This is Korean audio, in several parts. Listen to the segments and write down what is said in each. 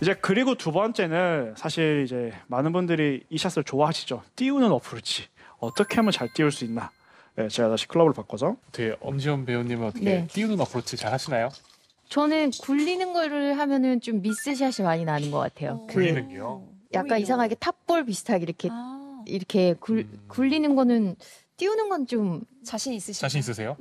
이제 그리고 두 번째는 사실 이제 많은 분들이 이 샷을 좋아하시죠. 띄우는 어프로치. 어떻게 하면 잘 띄울 수 있나? 네, 제가 다시 클럽을 바꿔서. 어떻게 엄지원 배우님은 어떻게 네. 띄우는 어프로치 잘 하시나요? 저는 굴리는 거를 하면은 좀 미스샷이 많이 나는 것 같아요. 굴리는 게요? 약간 오히려. 이상하게 탑볼 비슷하게 이렇게 아, 이렇게 굴리는 거는 띄우는 건 좀 자신 있으시죠? 자신 있으세요?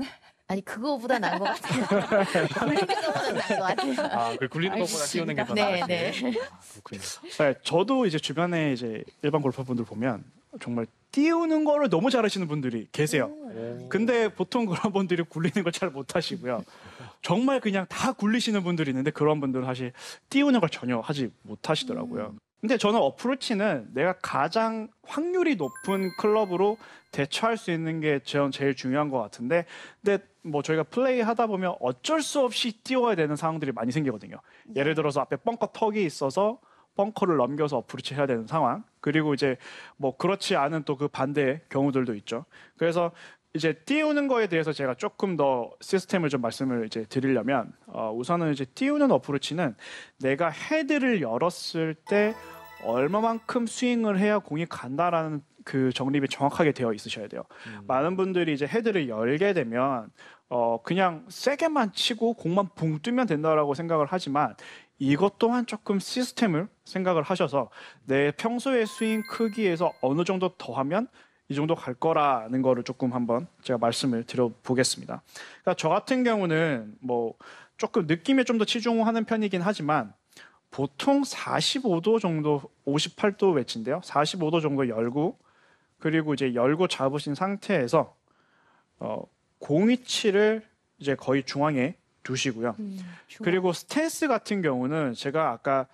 아니 그거보다 나은 것 같아요. 굴리는 거보다 나은 것 같아요. 아, 그 굴리는 것보다 띄우는 게 더 네, 나으시네. 네. 그렇군요. 네, 저도 이제 주변에 이제 일반 골퍼분들 보면 정말 띄우는 거를 너무 잘하시는 분들이 계세요. 근데 보통 그런 분들이 굴리는 걸 잘 못하시고요. 정말 그냥 다 굴리시는 분들이 있는데 그런 분들은 사실 띄우는 걸 전혀 하지 못하시더라고요. 근데 저는 어프로치는 내가 가장 확률이 높은 클럽으로 대처할 수 있는 게 제일 중요한 것 같은데, 근데 뭐 저희가 플레이 하다 보면 어쩔 수 없이 띄워야 되는 상황들이 많이 생기거든요. 예를 들어서 앞에 벙커 턱이 있어서 벙커를 넘겨서 어프로치 해야 되는 상황, 그리고 이제 뭐 그렇지 않은 또 그 반대의 경우들도 있죠. 그래서 이제 띄우는 거에 대해서 제가 조금 더 시스템을 좀 말씀을 이제 드리려면, 우선은 이제 띄우는 어프로치는 내가 헤드를 열었을 때 얼마만큼 스윙을 해야 공이 간다라는 그 정립이 정확하게 되어 있으셔야 돼요. 많은 분들이 이제 헤드를 열게 되면 그냥 세게만 치고 공만 붕 뜨면 된다라고 생각을 하지만, 이것 또한 조금 시스템을 생각을 하셔서 내 평소의 스윙 크기에서 어느 정도 더하면 이 정도 갈 거라는 거를 조금 한번 제가 말씀을 드려보겠습니다. 그러니까 저 같은 경우는 뭐 조금 느낌에 좀 더 치중하는 편이긴 하지만, 보통 45도 정도, 58도 웨지인데요. 45도 정도 열고, 그리고 이제 열고 잡으신 상태에서 공 위치를 이제 거의 중앙에 두시고요. 그리고 스탠스 같은 경우는 제가 아까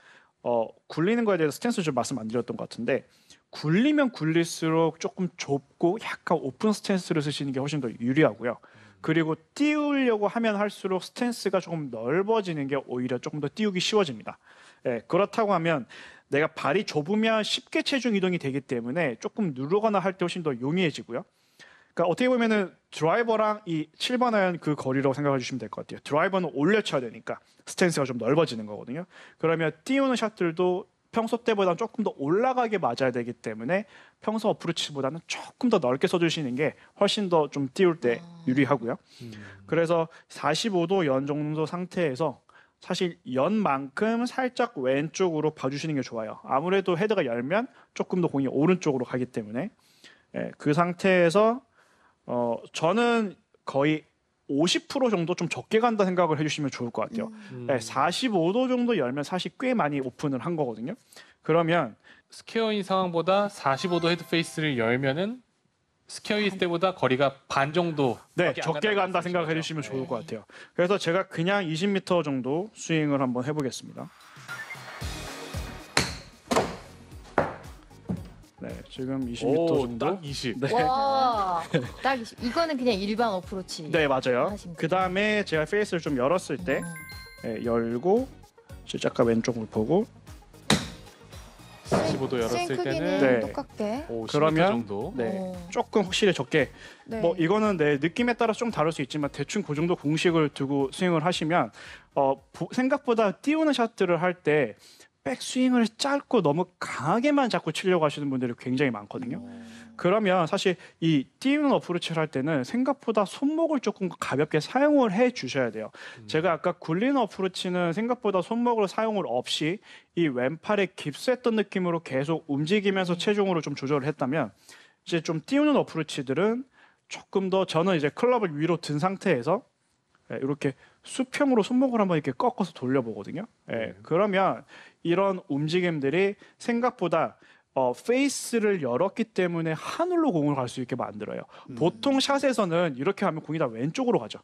굴리는 거에 대해서 스탠스 좀 말씀 안 드렸던 것 같은데, 굴리면 굴릴수록 조금 좁고 약간 오픈 스탠스를 쓰시는 게 훨씬 더 유리하고요. 그리고 띄우려고 하면 할수록 스탠스가 조금 넓어지는 게 오히려 조금 더 띄우기 쉬워집니다. 예, 그렇다고 하면 내가 발이 좁으면 쉽게 체중 이동이 되기 때문에 조금 누르거나 할 때 훨씬 더 용이해지고요. 그러니까 어떻게 보면은 드라이버랑 이 7번 아이언 그 거리라고 생각해 주시면 될 것 같아요. 드라이버는 올려쳐야 되니까 스탠스가 좀 넓어지는 거거든요. 그러면 띄우는 샷들도 평소 때보다는 조금 더 올라가게 맞아야 되기 때문에 평소 어프로치보다는 조금 더 넓게 써주시는 게 훨씬 더 좀 띄울 때 유리하고요. 그래서 45도 연 정도 상태에서 사실 연만큼 살짝 왼쪽으로 봐주시는 게 좋아요. 아무래도 헤드가 열면 조금 더 공이 오른쪽으로 가기 때문에, 그 상태에서 저는 거의 50% 정도 좀 적게 간다 생각을 해주시면 좋을 것 같아요. 45도 정도 열면 사실 꽤 많이 오픈을 한 거거든요. 그러면 스퀘어인 상황보다 45도 헤드 페이스를 열면은 스퀘어일 때보다 거리가 반 정도 적게 간다 생각해 주시면 좋을 것 같아요. 그래서 제가 그냥 20m 정도 스윙을 한번 해보겠습니다. 네, 지금 20m 정도. 딱 20. 네. 와, 딱 이거는 그냥 일반 어프로치. 네, 맞아요. 하신 그 다음에 제가 페이스를 좀 열었을 때 열고 실작가 왼쪽을 보고 45도 열었을 스윙 크기는 때는 네. 똑같게. 오, 그러면 10m 정도. 네, 조금 확실히 적게. 네. 뭐 이거는 내 느낌에 따라 좀 다를 수 있지만 대충 그 정도 공식을 두고 스윙을 하시면 생각보다 띄우는 샷들을 할 때 백스윙을 짧고 너무 강하게만 자꾸 치려고 하시는 분들이 굉장히 많거든요. 그러면 사실 이 띄우는 어프로치를 할 때는 생각보다 손목을 조금 가볍게 사용을 해 주셔야 돼요. 제가 아까 굴리는 어프로치는 생각보다 손목을 사용을 없이 이 왼팔에 깁스했던 느낌으로 계속 움직이면서 체중으로 좀 조절을 했다면, 이제 좀 띄우는 어프로치들은 조금 더, 저는 이제 클럽을 위로 든 상태에서 이렇게 수평으로 손목을 한번 이렇게 꺾어서 돌려보거든요. 그러면 이런 움직임들이 생각보다 페이스를 열었기 때문에 하늘로 공을 갈 수 있게 만들어요. 보통 샷에서는 이렇게 하면 공이 다 왼쪽으로 가죠.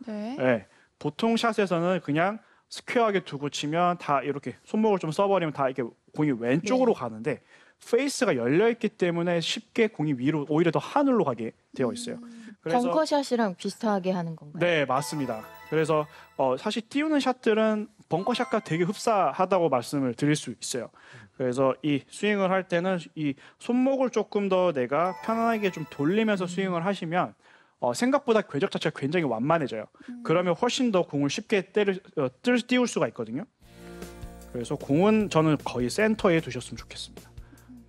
네. 보통 샷에서는 그냥 스퀘어하게 두고 치면 다 이렇게 손목을 좀 써버리면 다 이렇게 공이 왼쪽으로 가는데, 페이스가 열려 있기 때문에 쉽게 공이 위로, 오히려 더 하늘로 가게 되어 있어요. 그래서 벙커샷이랑 비슷하게 하는 건가요? 네, 맞습니다. 그래서 사실 띄우는 샷들은 벙커샷과 되게 흡사하다고 말씀을 드릴 수 있어요. 그래서 이 스윙을 할 때는 이 손목을 조금 더 내가 편안하게 좀 돌리면서 스윙을 하시면 생각보다 궤적 자체가 굉장히 완만해져요. 그러면 훨씬 더 공을 쉽게 띄울 수가 있거든요. 그래서 공은 저는 거의 센터에 두셨으면 좋겠습니다.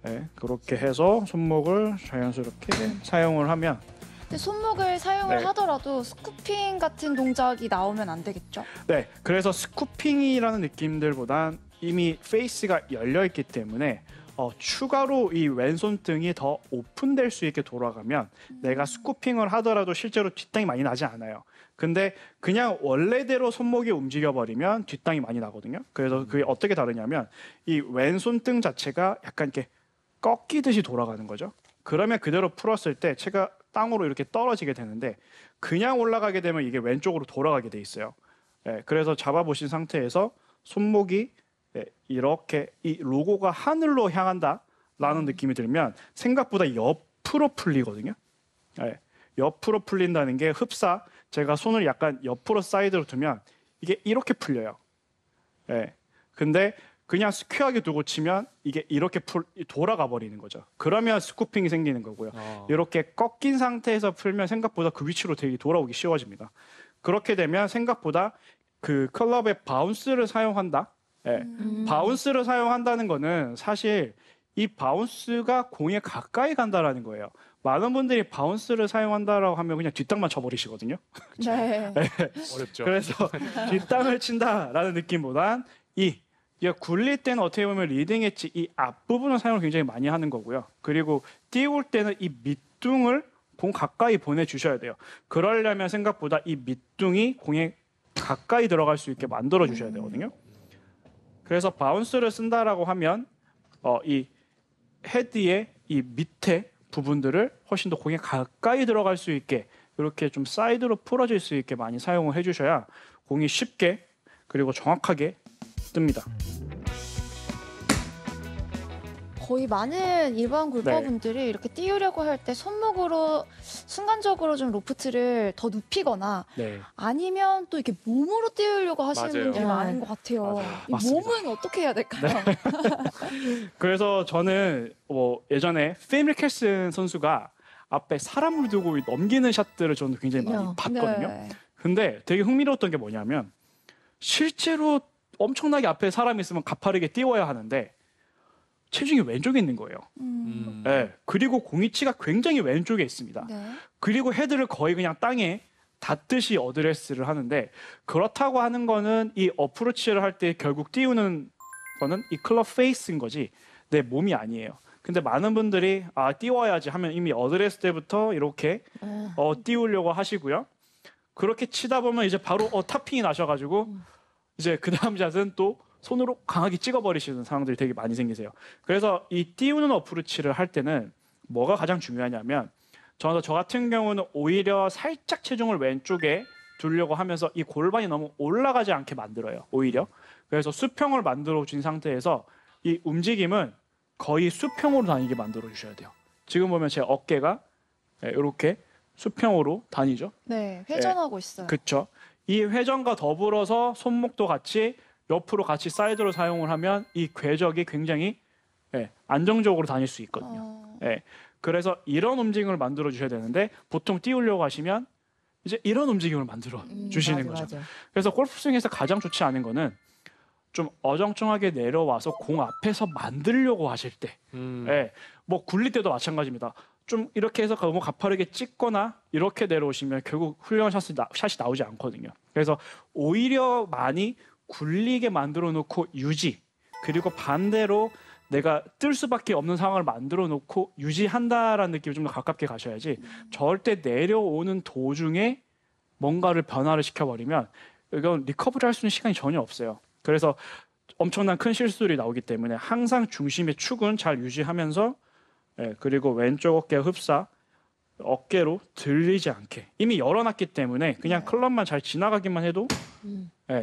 네, 그렇게 해서 손목을 자연스럽게 사용을 하면 근데 손목을 사용을 네. 하더라도 스쿠핑 같은 동작이 나오면 안 되겠죠? 네, 그래서 스쿠핑이라는 느낌들보단 이미 페이스가 열려 있기 때문에 추가로 이 왼손등이 더 오픈될 수 있게 돌아가면 내가 스쿠핑을 하더라도 실제로 뒷땅이 많이 나지 않아요. 근데 그냥 원래대로 손목이 움직여 버리면 뒷땅이 많이 나거든요. 그래서 그게 어떻게 다르냐면 이 왼손등 자체가 약간 이렇게 꺾이듯이 돌아가는 거죠. 그러면 그대로 풀었을 때 채가 땅으로 이렇게 떨어지게 되는데 그냥 올라가게 되면 이게 왼쪽으로 돌아가게 돼 있어요. 예, 그래서 잡아보신 상태에서 손목이 이렇게 이 로고가 하늘로 향한다라는 느낌이 들면 생각보다 옆으로 풀리거든요. 예, 옆으로 풀린다는 게 흡사 제가 손을 약간 옆으로 사이드로 두면 이게 이렇게 풀려요. 예, 근데 그냥 스퀘어하게 두고 치면 이게 이렇게 돌아가 버리는 거죠. 그러면 스쿠핑이 생기는 거고요. 이렇게 꺾인 상태에서 풀면 생각보다 그 위치로 되게 돌아오기 쉬워집니다. 그렇게 되면 생각보다 그 클럽의 바운스를 사용한다. 예. 바운스를 사용한다는 거는 사실 이 바운스가 공에 가까이 간다라는 거예요. 많은 분들이 바운스를 사용한다라고 하면 그냥 뒷땅만 쳐버리시거든요. 네. 어렵죠. 그래서 뒷땅을 친다라는 느낌보단 이게 굴릴 때는 어떻게 보면 리딩 엣지 이 앞부분을 사용을 굉장히 많이 하는 거고요. 그리고 띄울 때는 이 밑둥을 공 가까이 보내주셔야 돼요. 그러려면 생각보다 이 밑둥이 공에 가까이 들어갈 수 있게 만들어 주셔야 되거든요. 그래서 바운스를 쓴다라고 하면 이 헤드의 이 밑에 부분들을 훨씬 더 공에 가까이 들어갈 수 있게 이렇게 좀 사이드로 풀어질 수 있게 많이 사용을 해주셔야 공이 쉽게 그리고 정확하게 뜹니다. 거의 많은 일반 네. 골퍼분들이 이렇게 띄우려고 할 때 손목으로 순간적으로 좀 로프트를 더 눕히거나 네. 아니면 또 이렇게 몸으로 띄우려고 하시는 맞아요. 분들이 네. 많은 것 같아요. 맞아요. 이 맞습니다. 몸은 어떻게 해야 될까요? 그래서 저는 예전에 필 미켈슨 선수가 앞에 사람을 두고 넘기는 샷들을 저는 굉장히 많이 야. 봤거든요. 네. 근데 되게 흥미로웠던 게 뭐냐면 실제로 엄청나게 앞에 사람이 있으면 가파르게 띄워야 하는데 체중이 왼쪽에 있는 거예요. 네. 그리고 공이치가 굉장히 왼쪽에 있습니다. 네. 그리고 헤드를 거의 그냥 땅에 닿듯이 어드레스를 하는데 그렇다고 하는 거는 이 어프로치를 할 때 결국 띄우는 거는 이 클럽 페이스인 거지 내 몸이 아니에요. 근데 많은 분들이 띄워야지 하면 이미 어드레스 때부터 이렇게 띄우려고 하시고요. 그렇게 치다 보면 이제 바로 탑핑이 나셔가지고 이제 그 다음 샷은 또 손으로 강하게 찍어버리시는 상황들이 되게 많이 생기세요. 그래서 이 띄우는 어프로치를 할 때는 뭐가 가장 중요하냐면 저 같은 경우는 오히려 살짝 체중을 왼쪽에 두려고 하면서 이 골반이 너무 올라가지 않게 만들어요. 오히려. 그래서 수평을 만들어 준 상태에서 이 움직임은 거의 수평으로 다니게 만들어 주셔야 돼요. 지금 보면 제 어깨가 이렇게 수평으로 다니죠. 네, 회전하고 있어요. 그렇죠. 이 회전과 더불어서 손목도 같이 옆으로 같이 사이드로 사용을 하면 이 궤적이 굉장히 안정적으로 다닐 수 있거든요. 그래서 이런 움직임을 만들어 주셔야 되는데 보통 띄우려고 하시면 이제 이런 움직임을 만들어 주시는 맞아, 거죠. 맞아. 그래서 골프 스윙에서 가장 좋지 않은 거는 좀 어정쩡하게 내려와서 공 앞에서 만들려고 하실 때, 뭐 굴릴 때도 마찬가지입니다. 좀 이렇게 해서 너무 가파르게 찍거나 이렇게 내려오시면 결국 훌륭한 샷이 나오지 않거든요. 그래서 오히려 많이 굴리게 만들어 놓고 유지, 그리고 반대로 내가 뜰 수밖에 없는 상황을 만들어 놓고 유지한다라는 느낌이 좀 더 가깝게 가셔야지 절대 내려오는 도중에 뭔가를 변화를 시켜버리면 이건 리커버리 할 수 있는 시간이 전혀 없어요. 그래서 엄청난 큰 실수들이 나오기 때문에 항상 중심의 축은 잘 유지하면서 그리고 왼쪽 어깨 흡사 어깨로 들리지 않게 이미 열어놨기 때문에 그냥 클럽만 잘 지나가기만 해도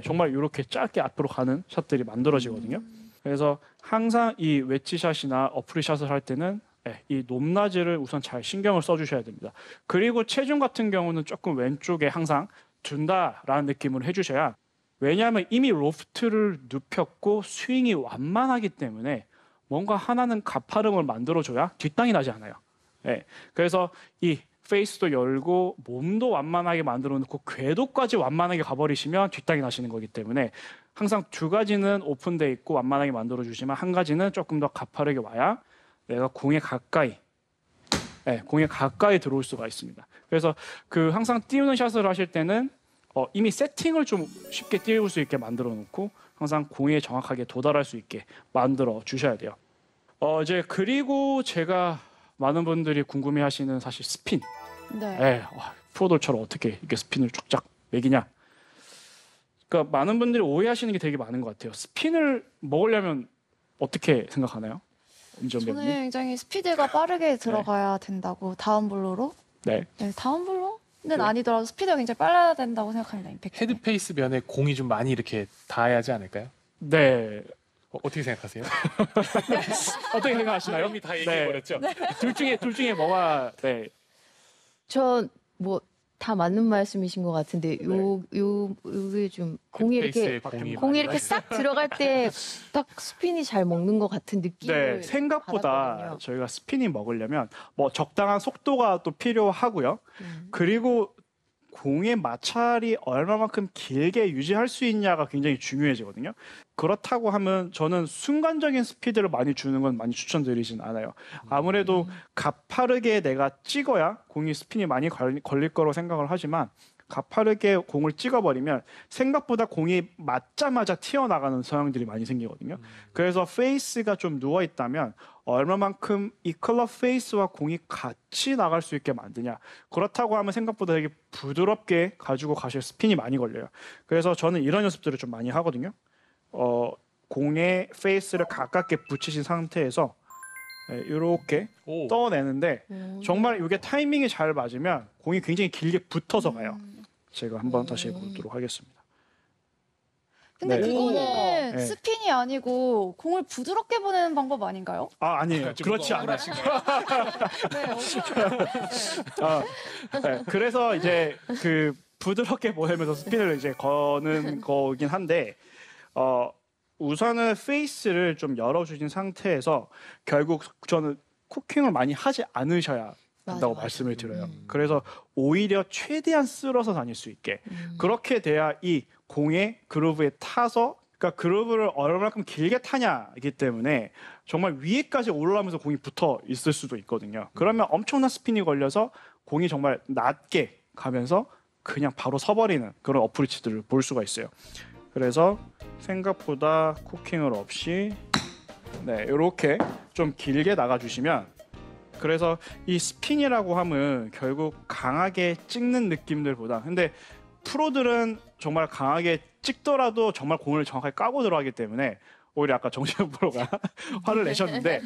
정말 이렇게 짧게 앞으로 가는 샷들이 만들어지거든요. 그래서 항상 이 웨지샷이나 어프리샷을 할 때는 이 높낮이를 우선 잘 신경을 써주셔야 됩니다. 그리고 체중 같은 경우는 조금 왼쪽에 항상 둔다라는 느낌으로 해주셔야, 왜냐하면 이미 로프트를 눕혔고 스윙이 완만하기 때문에 뭔가 하나는 가파름을 만들어줘야 뒷땅이 나지 않아요. 그래서 이 페이스도 열고 몸도 완만하게 만들어 놓고 궤도까지 완만하게 가버리시면 뒷땅이 나시는 거기 때문에 항상 두 가지는 오픈돼 있고 완만하게 만들어 주지만 한 가지는 조금 더 가파르게 와야 내가 공에 가까이 공에 가까이 들어올 수가 있습니다. 그래서 그 항상 띄우는 샷을 하실 때는 이미 세팅을 좀 쉽게 띄울 수 있게 만들어 놓고 항상 공에 정확하게 도달할 수 있게 만들어 주셔야 돼요. 이제 그리고 제가 많은 분들이 궁금해하시는 사실 스핀. 네. 프로들처럼 어떻게 이렇게 스핀을 쫙쫙 매기냐. 그러니까 많은 분들이 오해하시는 게 되게 많은 것 같아요. 스핀을 먹으려면 어떻게 생각하나요? 임지연 저는 배우님? 굉장히 스피드가 빠르게 들어가야 된다고 다운블로로. 네. 네, 다운블로는 네. 아니더라도 스피드가 굉장히 빨라야 된다고 생각합니다. 임팩트. 헤드페이스 면에 공이 좀 많이 이렇게 닿아야지 않을까요? 네. 어떻게 생각하세요? 어떻게 생각하시나요? 이미 다 얘기해버렸죠? 둘 중에 뭐가 저 뭐 다 맞는 말씀이신 것 같은데 요게 좀 공이 이렇게 헤드페이스에 공이 이렇게 싹 들어갈 때 딱 스핀이 잘 먹는 것 같은 느낌을 네, 생각보다 받았거든요. 저희가 스피닝 먹으려면 뭐 적당한 속도가 또 필요하고요. 음. 그리고 공의 마찰이 얼마만큼 길게 유지할 수 있냐가 굉장히 중요해지거든요. 그렇다고 하면 저는 순간적인 스피드를 많이 주는 건 많이 추천드리진 않아요. 아무래도 가파르게 내가 찍어야 공이 스핀이 많이 걸릴 거로 생각을 하지만 가파르게 공을 찍어버리면 생각보다 공이 맞자마자 튀어나가는 성향들이 많이 생기거든요. 그래서 페이스가 좀 누워있다면 얼마만큼 이 클럽 페이스와 공이 같이 나갈 수 있게 만드냐. 그렇다고 하면 생각보다 되게 부드럽게 가지고 가실 스핀이 많이 걸려요. 그래서 저는 이런 연습들을 좀 많이 하거든요. 공의 페이스를 가깝게 붙이신 상태에서 이렇게 오. 떠내는데 정말 이게 타이밍이 잘 맞으면 공이 굉장히 길게 붙어서 가요. 제가 한번 다시 해보도록 하겠습니다. 근데 네. 그거는 네. 스핀이 아니고 공을 부드럽게 보내는 방법 아닌가요? 아니에요. 그렇지 않아요. 그래서 이제 그 부드럽게 보내면서 스핀을 이제 거는 거긴 한데 우선은 페이스를 좀 열어주신 상태에서 결국 저는 쿠킹을 많이 하지 않으셔야 한다고 맞아. 말씀을 드려요. 그래서 오히려 최대한 쓸어서 다닐 수 있게 그렇게 돼야 이 공의 그루브에 타서 그러니까 그루브를 얼마만큼 길게 타냐이기 때문에 정말 위에까지 올라가면서 공이 붙어 있을 수도 있거든요. 그러면 엄청난 스핀이 걸려서 공이 정말 낮게 가면서 그냥 바로 서버리는 그런 어프로치들을 볼 수가 있어요. 그래서 생각보다 쿠킹을 없이 이렇게 좀 길게 나가주시면 그래서 이 스핀이라고 하면 결국 강하게 찍는 느낌들보다 근데 프로들은 정말 강하게 찍더라도 정말 공을 정확하게 까고 들어가기 때문에 오히려 아까 정재현 프로가 화를 내셨는데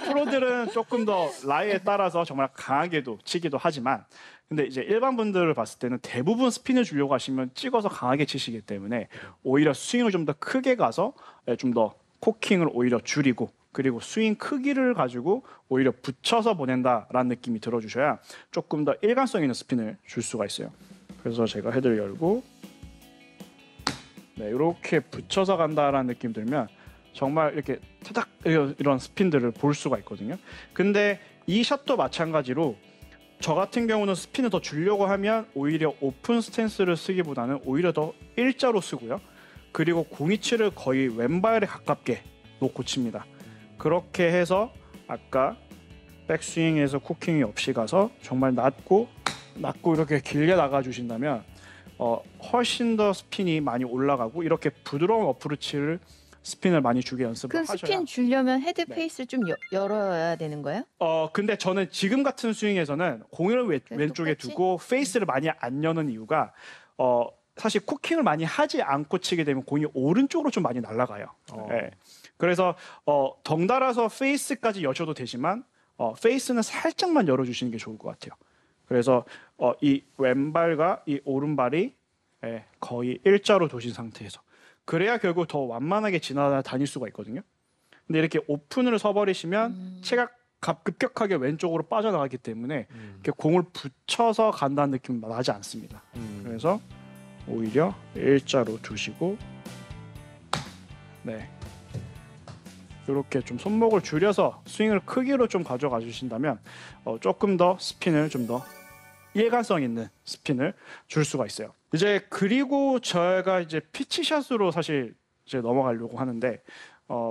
프로들은 조금 더 라이에 따라서 정말 강하게도 치기도 하지만 근데 이제 일반 분들을 봤을 때는 대부분 스핀을 주려고 하시면 찍어서 강하게 치시기 때문에 오히려 스윙을 좀 더 크게 가서 좀 더 코킹을 오히려 줄이고 그리고 스윙 크기를 가지고 오히려 붙여서 보낸다라는 느낌이 들어주셔야 조금 더 일관성 있는 스핀을 줄 수가 있어요. 그래서 제가 헤드를 열고 이렇게 붙여서 간다라는 느낌 들면 정말 이렇게 타닥 이런 스핀들을 볼 수가 있거든요. 근데 이 샷도 마찬가지로 저 같은 경우는 스핀을 더 주려고 하면 오히려 오픈 스탠스를 쓰기보다는 오히려 더 일자로 쓰고요. 그리고 공이치를 거의 왼발에 가깝게 놓고 칩니다. 그렇게 해서 아까 백스윙에서 쿠킹이 없이 가서 정말 낮고 이렇게 길게 나가주신다면 훨씬 더 스핀이 많이 올라가고 이렇게 부드러운 어프로치를 스핀을 많이 주게 연습을 그 하셔야 스핀 주려면 헤드 페이스를 좀 열어야 되는 거예요? 근데 저는 지금 같은 스윙에서는 공을 왼쪽에 똑같이? 두고 페이스를 많이 안 여는 이유가 사실 쿠킹을 많이 하지 않고 치게 되면 공이 오른쪽으로 좀 많이 날아가요. 네. 그래서 덩달아서 페이스까지 여셔도 되지만 페이스는 살짝만 열어주시는 게 좋을 것 같아요. 그래서 이 왼발과 이 오른발이 거의 일자로 도신 상태에서 그래야 결국 더 완만하게 지나다닐 수가 있거든요. 근데 이렇게 오픈을 서버리시면 채가 급격하게 왼쪽으로 빠져나가기 때문에 이렇게 공을 붙여서 간다는 느낌이 나지 않습니다. 그래서 오히려 일자로 두시고 이렇게 좀 손목을 줄여서 스윙을 크기로 좀 가져가 주신다면 조금 더 스핀을 좀 더 일관성 있는 스핀을 줄 수가 있어요. 이제 그리고 제가 이제 피치샷으로 사실 이제 넘어가려고 하는데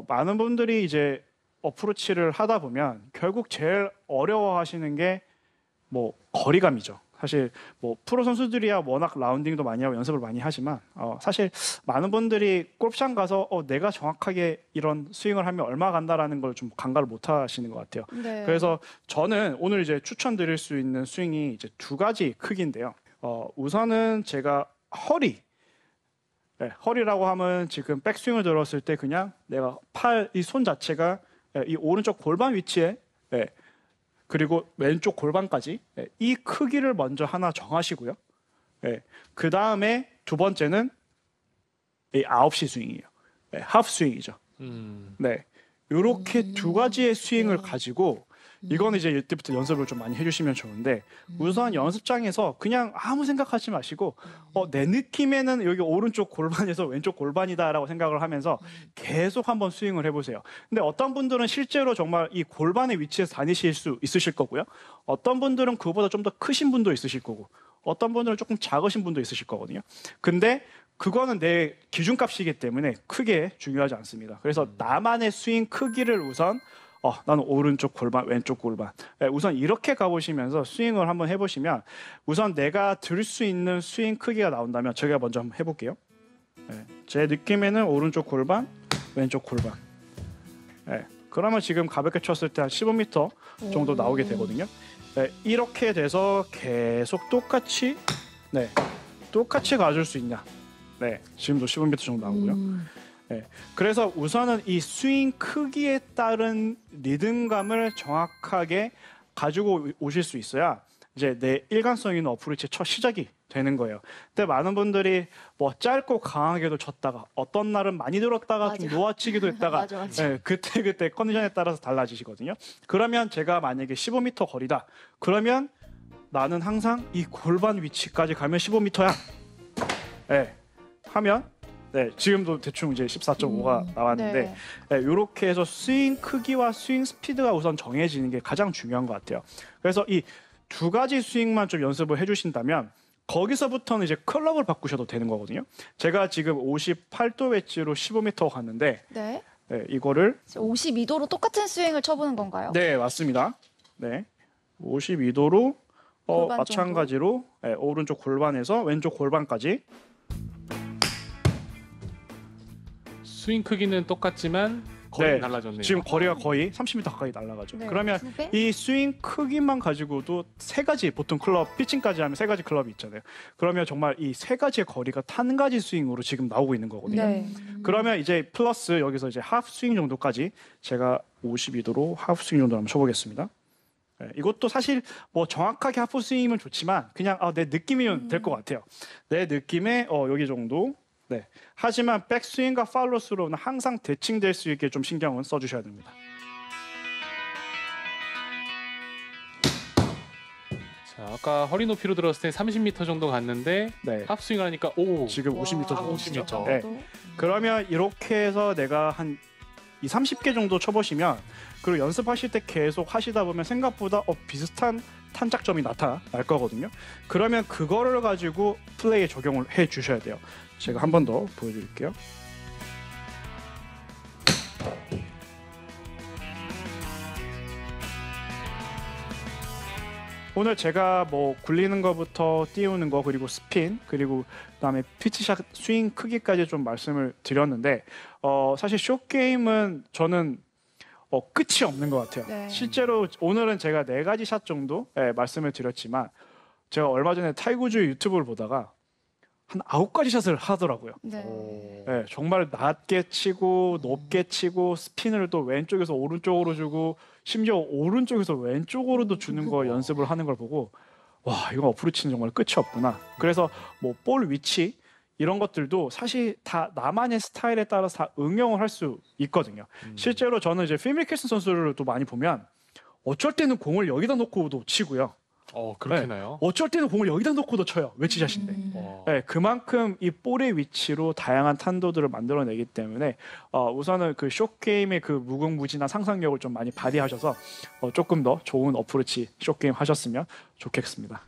많은 분들이 이제 어프로치를 하다 보면 결국 제일 어려워하시는 게 뭐 거리감이죠. 사실 뭐 프로 선수들이야 워낙 라운딩도 많이 하고 연습을 많이 하지만 사실 많은 분들이 골프장 가서 내가 정확하게 이런 스윙을 하면 얼마 간다라는 걸 좀 간과를 못 하시는 것 같아요. 네. 그래서 저는 오늘 이제 추천드릴 수 있는 스윙이 이제 두 가지 크기인데요. 우선은 제가 허리. 네, 허리라고 하면 지금 백스윙을 들었을 때 그냥 내가 팔 이 손 자체가 이 오른쪽 골반 위치에 그리고 왼쪽 골반까지 이 크기를 먼저 하나 정하시고요. 그 다음에 두 번째는 이 9시 스윙이에요. 하프 스윙이죠. 네, 이렇게 두 가지의 스윙을 가지고 이거는 이제 이때부터 연습을 좀 많이 해주시면 좋은데 우선 연습장에서 그냥 아무 생각하지 마시고 내 느낌에는 여기 오른쪽 골반에서 왼쪽 골반이다라고 생각을 하면서 계속 한번 스윙을 해보세요. 근데 어떤 분들은 실제로 정말 이 골반의 위치에서 다니실 수 있으실 거고요. 어떤 분들은 그보다 좀 더 크신 분도 있으실 거고 어떤 분들은 조금 작으신 분도 있으실 거거든요. 근데 그거는 내 기준값이기 때문에 크게 중요하지 않습니다. 그래서 나만의 스윙 크기를 우선 나는 오른쪽 골반, 왼쪽 골반. 우선 이렇게 가보시면서 스윙을 한번 해보시면 우선 내가 들 수 있는 스윙 크기가 나온다면 제가 먼저 한번 해볼게요. 제 느낌에는 오른쪽 골반, 왼쪽 골반. 그러면 지금 가볍게 쳤을 때 한 15m 정도 나오게 되거든요. 이렇게 돼서 계속 똑같이 가줄 수 있냐. 지금도 15m 정도 나오고요. 그래서 우선은 이 스윙 크기에 따른 리듬감을 정확하게 가지고 오실 수 있어야 이제 내 일관성 있는 어프로치의 첫 시작이 되는 거예요. 근데 많은 분들이 뭐 짧고 강하게도 쳤다가 어떤 날은 많이 들었다가 좀 놓아치기도 했다가 맞아. 그때 컨디션에 따라서 달라지시거든요. 그러면 제가 만약에 15m 거리다. 그러면 나는 항상 이 골반 위치까지 가면 15m야. 하면 지금도 대충 이제 14.5가 나왔는데 이렇게 해서 스윙 크기와 스윙 스피드가 우선 정해지는 게 가장 중요한 것 같아요. 그래서 이 두 가지 스윙만 좀 연습을 해주신다면 거기서부터는 이제 클럽을 바꾸셔도 되는 거거든요. 제가 지금 58도 웨지로 15m 갔는데 이거를 52도로 똑같은 스윙을 쳐보는 건가요? 네, 맞습니다. 52도로 골반 마찬가지로 오른쪽 골반에서 왼쪽 골반까지 스윙 크기는 똑같지만 거리는 달라졌네요. 지금 거리가 거의 30m 가까이 날아가죠. 그러면 두 배? 이 스윙 크기만 가지고도 세 가지, 보통 클럽 피칭까지 하면 세 가지 클럽이 있잖아요. 그러면 정말 이 세 가지의 거리가 한 가지 스윙으로 지금 나오고 있는 거거든요. 그러면 이제 플러스 여기서 이제 하프 스윙 정도까지 제가 52도로 하프 스윙 정도 한번 쳐보겠습니다. 이것도 사실 뭐 정확하게 하프 스윙이면 좋지만 그냥 내 느낌이면 될 것 같아요. 내 느낌에 여기 정도. 하지만 백스윙과 팔로스로는 항상 대칭될 수 있게 좀 신경은 써주셔야 됩니다. 자, 아까 허리 높이로 들었을 때 30m 정도 갔는데 합스윙을 하니까 지금 50m 정도. 50m. 그러면 이렇게 해서 내가 한 30개 정도 쳐보시면 그리고 연습하실 때 계속 하시다 보면 생각보다 비슷한 탄작점이 나타날 거거든요. 그러면 그거를 가지고 플레이에 적용을 해 주셔야 돼요. 제가 한 번 더 보여드릴게요. 오늘 제가 뭐 굴리는 거부터 띄우는 거 그리고 스핀 그리고 그다음에 피치샷 스윙 크기까지 좀 말씀을 드렸는데 사실 숏게임은 저는 끝이 없는 것 같아요. 실제로 오늘은 제가 4가지 샷 정도 말씀을 드렸지만 제가 얼마 전에 타이거즈 유튜브를 보다가 한 9가지 샷을 하더라고요. 정말 낮게 치고 높게 치고 스핀을 또 왼쪽에서 오른쪽으로 주고 심지어 오른쪽에서 왼쪽으로도 주는 거 연습을 하는 걸 보고 와, 이거 어프로치는 정말 끝이 없구나. 그래서 뭐 볼 위치 이런 것들도 사실 다 나만의 스타일에 따라서 다 응용을 할 수 있거든요. 실제로 저는 이제 필 미켈슨 선수를 또 많이 보면 어쩔 때는 공을 여기다 놓고도 치고요. 그렇게나요? 어쩔 때는 공을 여기다 놓고도 쳐요. 웨지샷인데. 그만큼 이 볼의 위치로 다양한 탄도들을 만들어내기 때문에 우선은 그 숏게임의 그 무궁무진한 상상력을 좀 많이 발휘하셔서 조금 더 좋은 어프로치 숏게임 하셨으면 좋겠습니다.